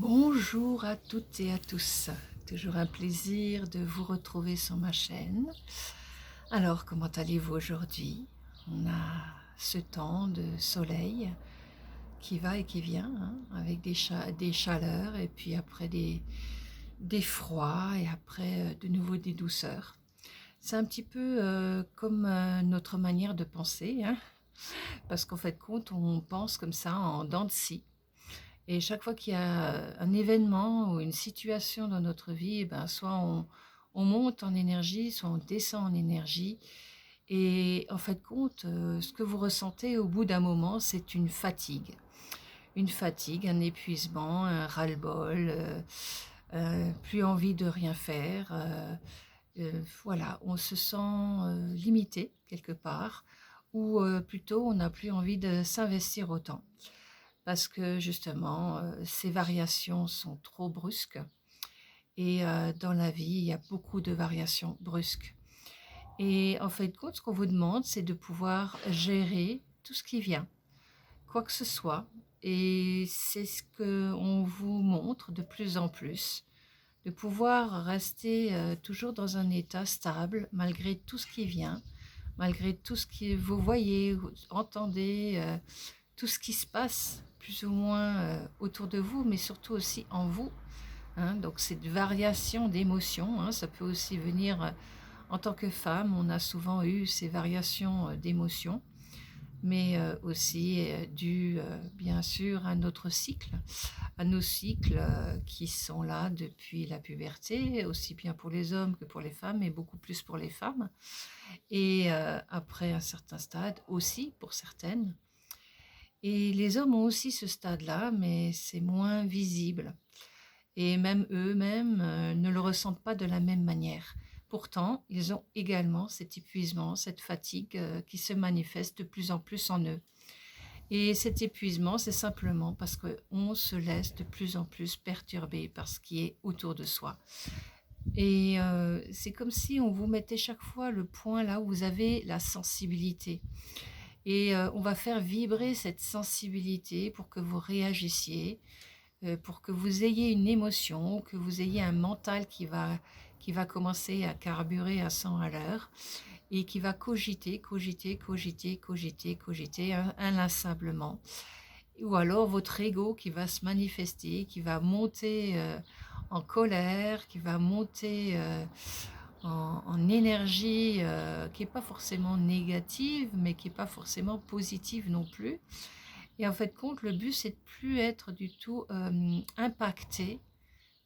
Bonjour à toutes et à tous. Toujours un plaisir de vous retrouver sur ma chaîne. Alors, comment allez-vous aujourd'hui? On a ce temps de soleil qui va et qui vient, hein, avec des chaleurs et puis après des froids et après de nouveau des douceurs. C'est un petit peu comme notre manière de penser, hein, parce qu'en fait, compte, on pense comme ça en dents de scie. Et chaque fois qu'il y a un événement ou une situation dans notre vie, eh ben, soit on monte en énergie, soit on descend en énergie. Et en fait, compte, ce que vous ressentez au bout d'un moment, c'est une fatigue. Une fatigue, un épuisement, un ras-le-bol, plus envie de rien faire. Voilà, on se sent limité quelque part, ou plutôt on n'a plus envie de s'investir autant parce que justement, ces variations sont trop brusques et dans la vie, il y a beaucoup de variations brusques et en fait de compte, ce qu'on vous demande, c'est de pouvoir gérer tout ce qui vient, quoi que ce soit et c'est ce qu'on vous montre de plus en plus, de pouvoir rester, toujours dans un état stable malgré tout ce qui vient, malgré tout ce que vous voyez, vous entendez, tout ce qui se passe plus ou moins autour de vous, mais surtout aussi en vous, hein. Donc cette variation d'émotions, hein, ça peut aussi venir en tant que femme, on a souvent eu ces variations d'émotions, mais aussi dû bien sûr à notre cycle, à nos cycles qui sont là depuis la puberté, aussi bien pour les hommes que pour les femmes, et beaucoup plus pour les femmes, et après un certain stade aussi pour certaines. Et les hommes ont aussi ce stade-là, mais c'est moins visible. Et même eux-mêmes ne le ressentent pas de la même manière. Pourtant, ils ont également cet épuisement, cette fatigue qui se manifeste de plus en plus en eux. Et cet épuisement, c'est simplement parce qu'on se laisse de plus en plus perturber par ce qui est autour de soi. Et c'est comme si on vous mettait chaque fois le point là où vous avez la sensibilité. Et on va faire vibrer cette sensibilité pour que vous réagissiez, pour que vous ayez une émotion, que vous ayez un mental qui va commencer à carburer à 100 à l'heure et qui va cogiter, cogiter, cogiter, cogiter, cogiter inlassablement. Ou alors votre ego qui va se manifester, qui va monter en colère, qui va monter en énergie qui n'est pas forcément négative, mais qui n'est pas forcément positive non plus. Et en fait, compte, le but, c'est de plus être du tout impacté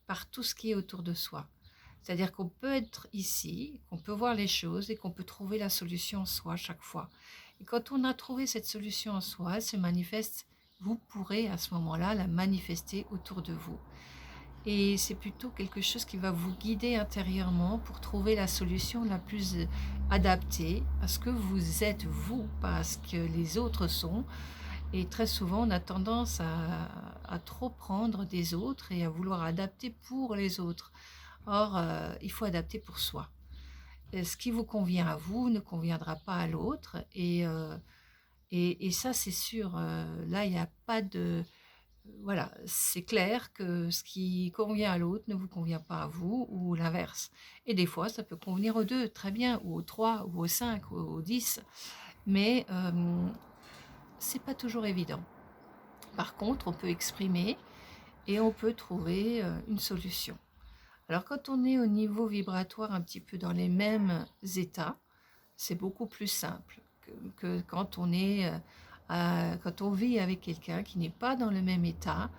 par tout ce qui est autour de soi. C'est-à-dire qu'on peut être ici, qu'on peut voir les choses et qu'on peut trouver la solution en soi chaque fois. Et quand on a trouvé cette solution en soi, elle se manifeste, vous pourrez à ce moment-là la manifester autour de vous. Et c'est plutôt quelque chose qui va vous guider intérieurement pour trouver la solution la plus adaptée à ce que vous êtes vous, pas à ce que les autres sont. Et très souvent, on a tendance à trop prendre des autres et à vouloir adapter pour les autres. Or, il faut adapter pour soi. Ce qui vous convient à vous ne conviendra pas à l'autre. Et ça, c'est sûr, là, il n'y a pas de... Voilà, c'est clair que ce qui convient à l'autre ne vous convient pas à vous ou l'inverse. Et des fois, ça peut convenir aux deux, très bien, ou aux trois, ou aux cinq, ou aux 10. Mais c'est pas toujours évident. Par contre, on peut exprimer et on peut trouver une solution. Alors quand on est au niveau vibratoire un petit peu dans les mêmes états, c'est beaucoup plus simple que quand on est quand on vit avec quelqu'un qui n'est pas dans le même état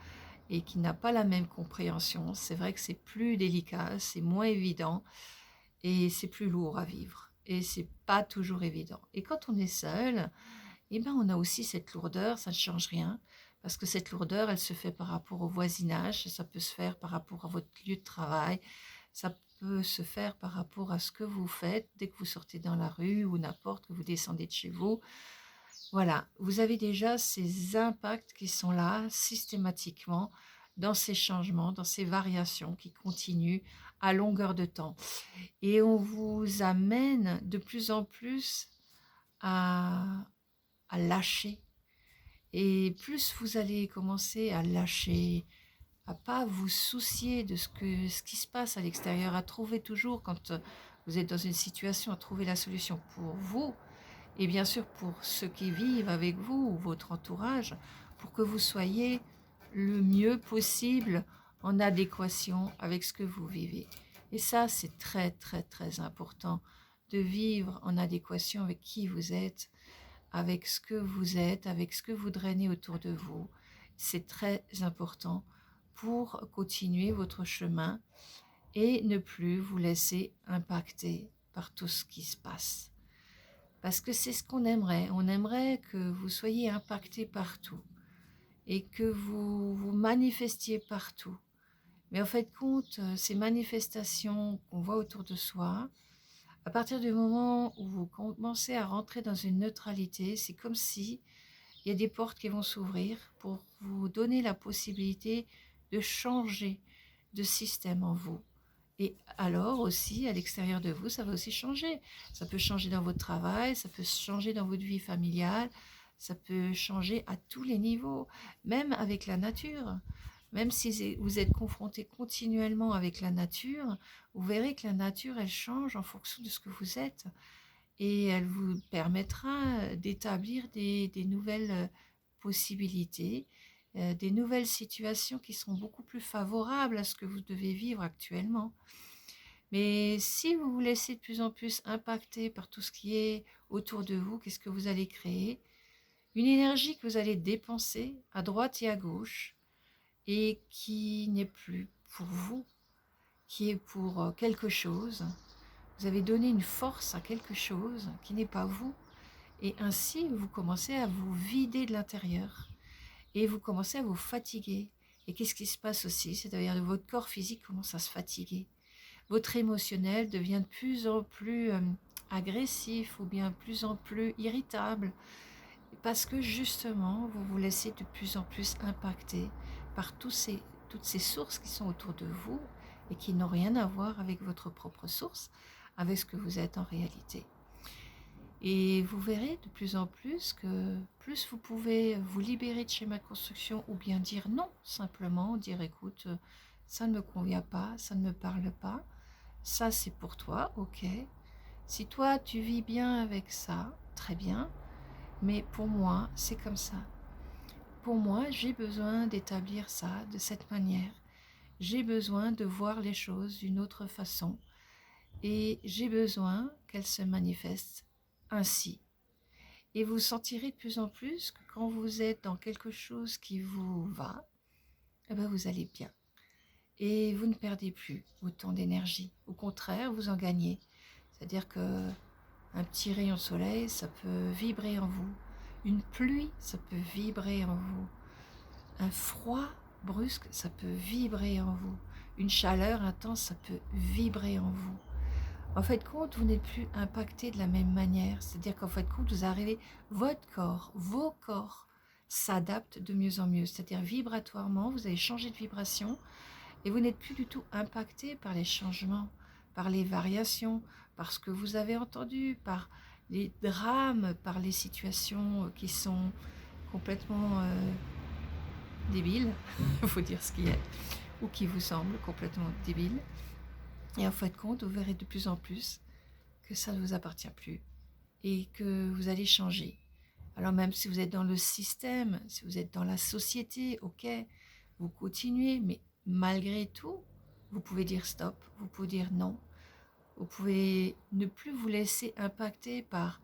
et qui n'a pas la même compréhension. C'est vrai que c'est plus délicat, c'est moins évident et c'est plus lourd à vivre. Et c'est pas toujours évident. Et quand on est seul, eh ben, on a aussi cette lourdeur, ça ne change rien, parce que cette lourdeur, elle se fait par rapport au voisinage, ça peut se faire par rapport à votre lieu de travail, ça peut se faire par rapport à ce que vous faites dès que vous sortez dans la rue ou n'importe, que vous descendez de chez vous. Voilà, vous avez déjà ces impacts qui sont là systématiquement dans ces changements, dans ces variations qui continuent à longueur de temps. Et on vous amène de plus en plus à lâcher. Et plus vous allez commencer à lâcher, à pas vous soucier de ce qui se passe à l'extérieur, à trouver toujours, quand vous êtes dans une situation, à trouver la solution pour vous et bien sûr pour ceux qui vivent avec vous ou votre entourage, pour que vous soyez le mieux possible en adéquation avec ce que vous vivez. Et ça, c'est très, très, très important de vivre en adéquation avec qui vous êtes, avec ce que vous drainez autour de vous. C'est très important pour continuer votre chemin et ne plus vous laisser impacter par tout ce qui se passe. Parce que c'est ce qu'on aimerait. On aimerait que vous soyez impacté partout et que vous vous manifestiez partout. Mais en fait, compte, ces manifestations qu'on voit autour de soi, à partir du moment où vous commencez à rentrer dans une neutralité, c'est comme si il y a des portes qui vont s'ouvrir pour vous donner la possibilité de changer de système en vous. Et alors aussi, à l'extérieur de vous, ça va aussi changer. Ça peut changer dans votre travail, ça peut changer dans votre vie familiale, ça peut changer à tous les niveaux, même avec la nature. Même si vous êtes confronté continuellement avec la nature, vous verrez que la nature, elle change en fonction de ce que vous êtes. Et elle vous permettra d'établir des nouvelles possibilités, des nouvelles situations qui seront beaucoup plus favorables à ce que vous devez vivre actuellement. Mais si vous vous laissez de plus en plus impacter par tout ce qui est autour de vous, qu'est-ce que vous allez créer? Une énergie que vous allez dépenser à droite et à gauche et qui n'est plus pour vous, qui est pour quelque chose. Vous avez donné une force à quelque chose qui n'est pas vous. Et ainsi, vous commencez à vous vider de l'intérieur et vous commencez à vous fatiguer. Et qu'est-ce qui se passe aussi? C'est-à-dire que votre corps physique commence à se fatiguer. Votre émotionnel devient de plus en plus agressif ou bien de plus en plus irritable parce que justement, vous vous laissez de plus en plus impacter par toutes ces sources qui sont autour de vous et qui n'ont rien à voir avec votre propre source, avec ce que vous êtes en réalité. Et vous verrez de plus en plus que plus vous pouvez vous libérer de schémas de construction ou bien dire non, simplement dire écoute, ça ne me convient pas, ça ne me parle pas, ça c'est pour toi, ok. Si toi tu vis bien avec ça, très bien, mais pour moi c'est comme ça. Pour moi j'ai besoin d'établir ça de cette manière. J'ai besoin de voir les choses d'une autre façon et j'ai besoin qu'elles se manifestent ainsi. Et vous sentirez de plus en plus que quand vous êtes dans quelque chose qui vous va, eh ben vous allez bien. Et vous ne perdez plus autant d'énergie. Au contraire, vous en gagnez. C'est-à-dire que un petit rayon de soleil, ça peut vibrer en vous. Une pluie, ça peut vibrer en vous. Un froid brusque, ça peut vibrer en vous. Une chaleur intense, ça peut vibrer en vous. En fait, compte, vous n'êtes plus impacté de la même manière. C'est-à-dire qu'en fait, compte, vous arrivez, votre corps, vos corps s'adaptent de mieux en mieux. C'est-à-dire vibratoirement, vous avez changé de vibration et vous n'êtes plus du tout impacté par les changements, par les variations, par ce que vous avez entendu, par les drames, par les situations qui sont complètement débiles, il faut dire ce qui est, ou qui vous semblent complètement débiles. Et en fait, compte, vous verrez de plus en plus que ça ne vous appartient plus et que vous allez changer. Alors même si vous êtes dans le système, si vous êtes dans la société, ok, vous continuez, mais malgré tout, vous pouvez dire stop, vous pouvez dire non, vous pouvez ne plus vous laisser impacter par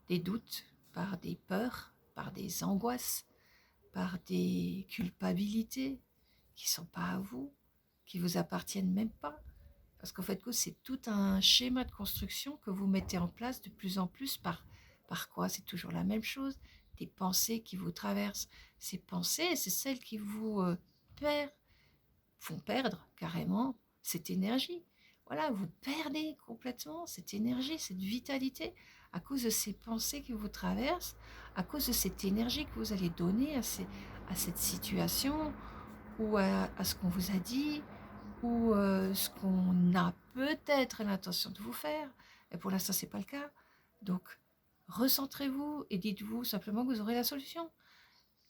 des doutes, par des peurs, par des angoisses, par des culpabilités qui ne sont pas à vous, qui ne vous appartiennent même pas. Parce qu'en fait, c'est tout un schéma de construction que vous mettez en place de plus en plus par quoi? C'est toujours la même chose, des pensées qui vous traversent. Ces pensées, c'est celles qui vous font perdre carrément cette énergie. Voilà, vous perdez complètement cette énergie, cette vitalité à cause de ces pensées qui vous traversent, à cause de cette énergie que vous allez donner à cette situation ou à ce qu'on vous a dit, ou ce qu'on a peut-être l'intention de vous faire. Et pour l'instant, ce n'est pas le cas. Donc, recentrez-vous et dites-vous simplement que vous aurez la solution.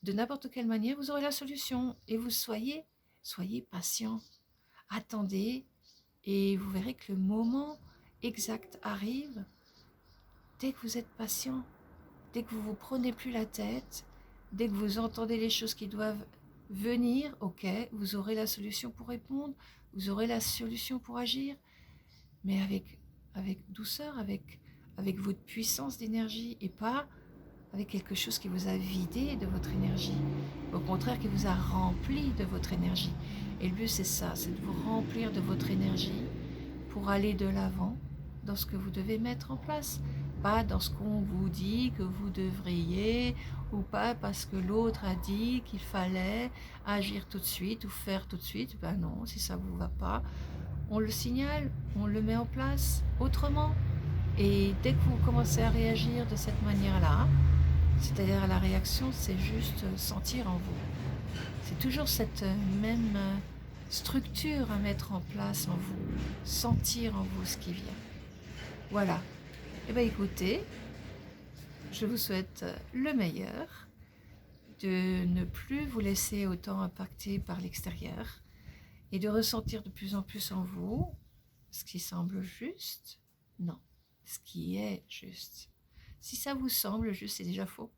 De n'importe quelle manière, vous aurez la solution. Et vous soyez soyez patient, attendez et vous verrez que le moment exact arrive dès que vous êtes patient, dès que vous ne vous prenez plus la tête, dès que vous entendez les choses qui doivent venir, ok, vous aurez la solution pour répondre, vous aurez la solution pour agir, mais avec douceur, avec votre puissance d'énergie et pas avec quelque chose qui vous a vidé de votre énergie, au contraire qui vous a rempli de votre énergie. Et le but c'est ça, c'est de vous remplir de votre énergie pour aller de l'avant dans ce que vous devez mettre en place, pas dans ce qu'on vous dit que vous devriez, ou pas parce que l'autre a dit qu'il fallait agir tout de suite ou faire tout de suite. Ben non, si ça vous va pas, on le signale, on le met en place autrement. Et dès que vous commencez à réagir de cette manière-là, c'est-à-dire la réaction, c'est juste sentir en vous. C'est toujours cette même structure à mettre en place en vous, sentir en vous ce qui vient. Voilà. Eh bien écoutez, je vous souhaite le meilleur, de ne plus vous laisser autant impacter par l'extérieur et de ressentir de plus en plus en vous ce qui semble juste, non, ce qui est juste. Si ça vous semble juste, c'est déjà faux.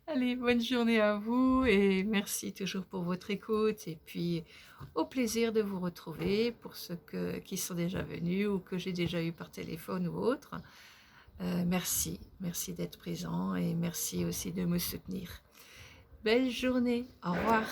Allez, bonne journée à vous et merci toujours pour votre écoute et puis au plaisir de vous retrouver pour ceux qui sont déjà venus ou que j'ai déjà eu par téléphone ou autre. Merci d'être présent et merci aussi de me soutenir. Belle journée, au revoir.